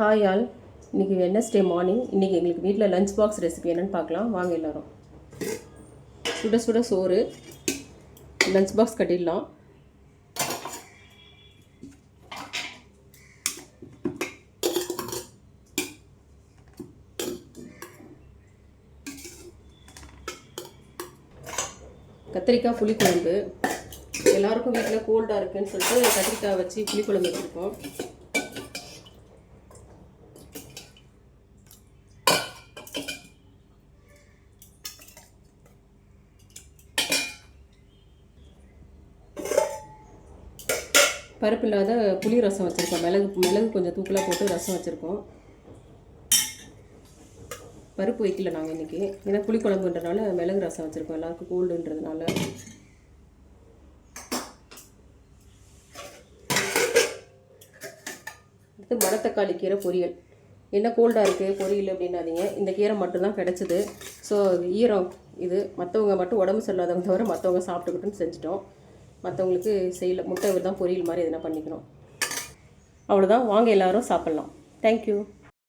Hi all, இன்றைக்கி Wednesday morning. இன்றைக்கி எங்களுக்கு வீட்டில் லஞ்ச் பாக்ஸ் ரெசிபி என்னென்னு பார்க்கலாம் வாங்க எல்லோரும். சுட சுட சோறு லஞ்ச் பாக்ஸ் கட்டிடலாம். கத்திரிக்காய் புளிக்குழம்பு. எல்லாருக்கும் வீட்டில் கோல்டாக இருக்குதுன்னு சொல்லிட்டு கத்திரிக்காய் வச்சு புளிக்குழம்பு வச்சுருக்கோம். பருப்பு இல்லாத புளி ரசம் வச்சுருக்கோம். மிளகு கொஞ்சம் தூக்கலாக போட்டு ரசம் வச்சுருக்கோம். பருப்பு வைக்கல நாங்கள் இன்றைக்கி, ஏன்னா புளிக்குழம்புன்றதுனால மிளகு ரசம் வச்சுருக்கோம். எல்லாருக்கும் கோல்டுன்றதுனால. அடுத்து மணத்தக்காளி கீரை பொரியல். என்ன கோல்டாக இருக்குது பொரியல் அப்படின்னாதீங்க, இந்த கீரை மட்டும்தான் கிடச்சிது. ஸோ ஈரம் இது மற்றவங்க மட்டும் உடம்பு சரியில்லாதவங்க தவிர மற்றவங்க சாப்பிட்டுக்கிட்டுன்னு செஞ்சிட்டோம். மற்றவங்களுக்கு செய்யல. முட்டை தான் பொரியல் மாதிரி எதுனா பண்ணிக்கணும். அவ்வளோதான். வாங்க எல்லோரும் சாப்பிட்லாம். தேங்க்யூ.